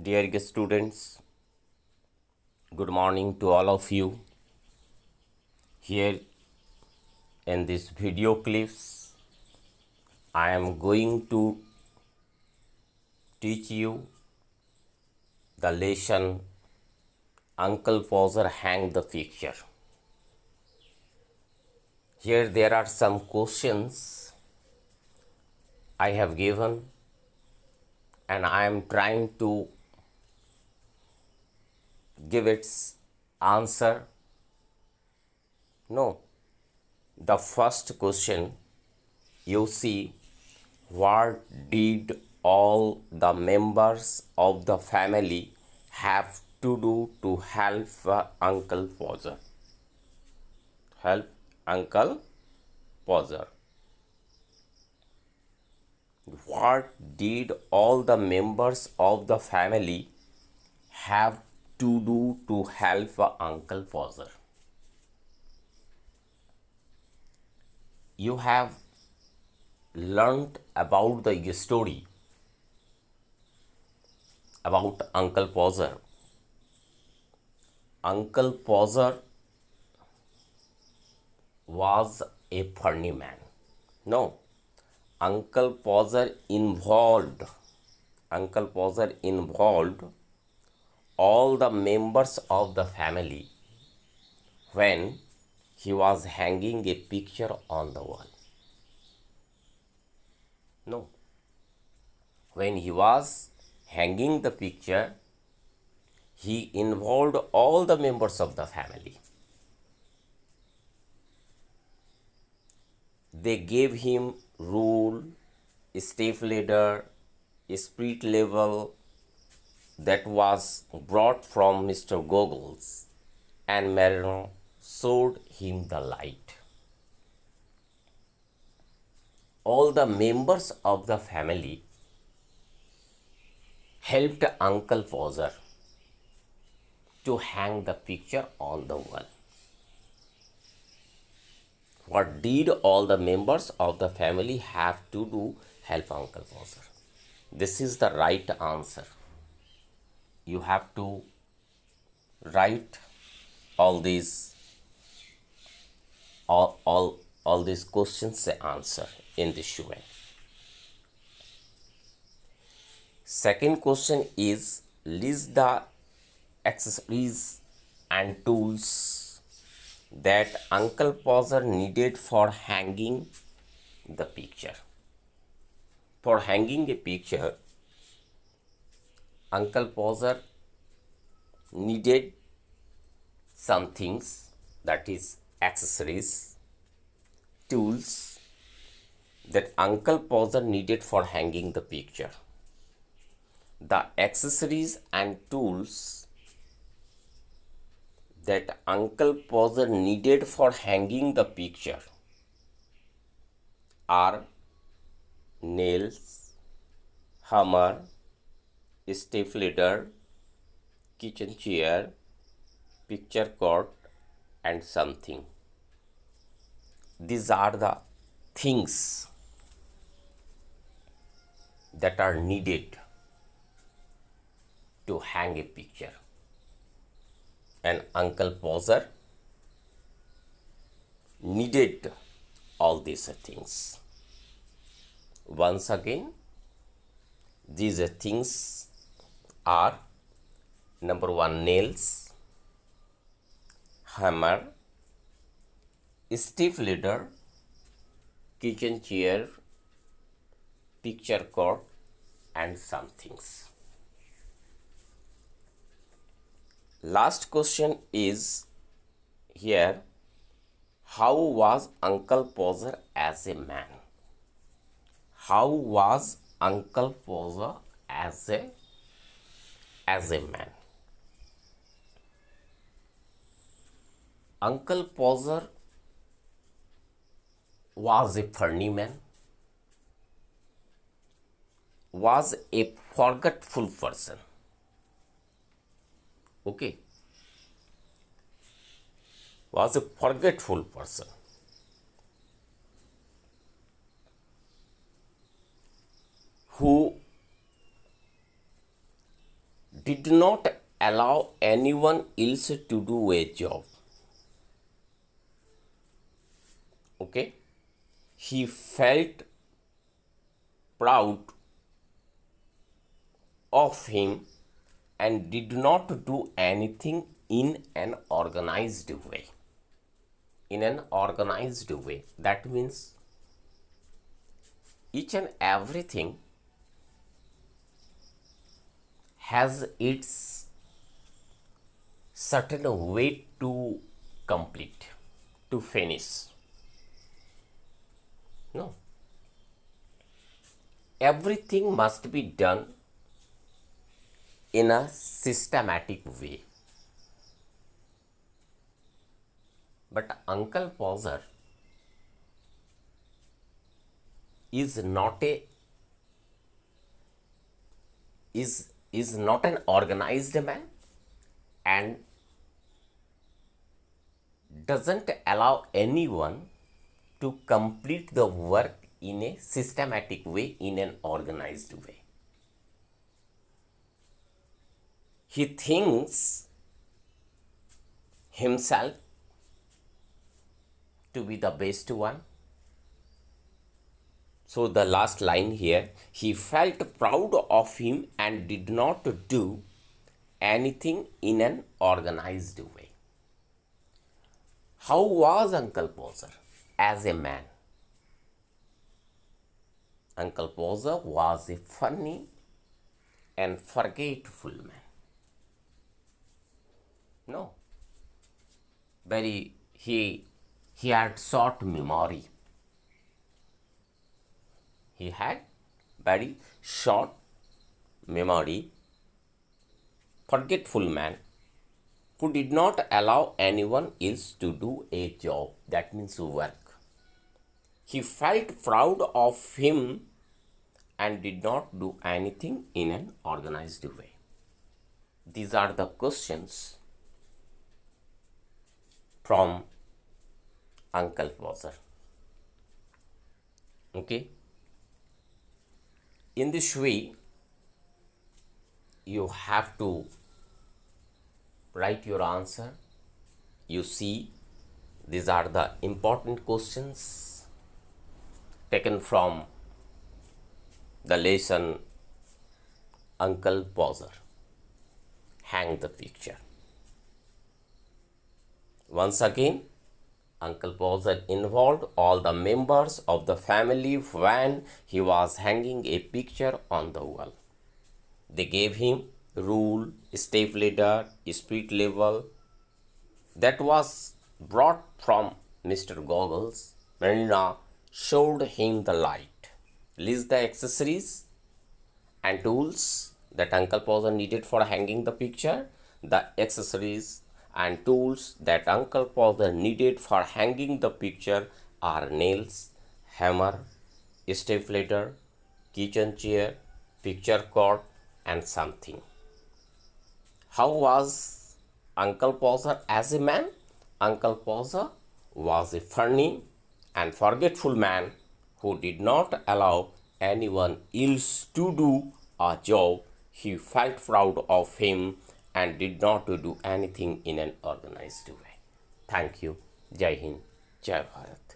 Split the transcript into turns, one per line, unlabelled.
Dear students, good morning to all of you. Here in this video clips, I am going to teach you the lesson Uncle Poser hang the picture. Here there are some questions I have given and I am trying to give its answer. No, the first question you see, what did all the members of the family have to do to help Uncle Poser? Help Uncle Poser. What did all the members of the family have to do to help Uncle Poser? You have learned about the story about Uncle Poser. Uncle Poser was a funny man. No, Uncle Poser involved all the members of the family when he was hanging a picture on the wall. No, when he was hanging the picture, he involved all the members of the family. They gave him rule, step ladder, spirit level that was brought from Mr. Goggles, and Marino showed him the light. All the members of the family helped Uncle Poser to hang the picture on the wall. What did all the members of the family have to do help Uncle Poser? This is the right answer. You have to write all these all these questions answer in this way. Second question is, list the accessories and tools that Uncle Poser needed for hanging the picture. For hanging a picture, Uncle Poser needed some things, that is accessories, tools that Uncle Poser needed for hanging the picture. The accessories and tools that Uncle Poser needed for hanging the picture are nails, hammer, step ladder, kitchen chair, picture cord, and something. These are the things that are needed to hang a picture. And Uncle Poser needed all these things. Once again, these things are: number one, nails, hammer, step ladder, kitchen chair, picture cord, and some things. Last question is here, how was Uncle Poser as a man? How was Uncle Poser as a man? Uncle Poser was a funny man, was a forgetful person. Okay, was a forgetful person who did not allow anyone else to do a job. Okay? He felt proud of him and did not do anything in an organized way. In an organized way. That means each and everything has its certain way to complete, to finish. No. Everything must be done in a systematic way. But Uncle Pauser is not a is not an organized man and doesn't allow anyone to complete the work in a systematic way, in an organized way. He thinks himself to be the best one. So the last line here, he felt proud of him and did not do anything in an organized way. How was Uncle Pauser as a man? Uncle Pauser was a funny and forgetful man. No. He had short memory. He had very short memory, forgetful man who did not allow anyone else to do a job, that means work. He felt proud of him and did not do anything in an organized way. These are the questions from Uncle Pauser. Okay? In this way, you have to write your answer. You see, these are the important questions taken from the lesson Uncle Pauser. Hang the picture. Once again, Uncle Pauser involved all the members of the family when he was hanging a picture on the wall. They gave him rule, step ladder, spirit level that was brought from Mr. Goggles. Marina showed him the light, list the accessories and tools that Uncle Pauser needed for hanging the picture. The accessories and tools that Uncle Pauser needed for hanging the picture are nails, hammer, step ladder, kitchen chair, picture cord, and something. How was Uncle Pauser as a man? Uncle Pauser was a funny and forgetful man who did not allow anyone else to do a job. He felt proud of him and did not do anything in an organized way. Thank you. Jai Hind, Jai Bharat.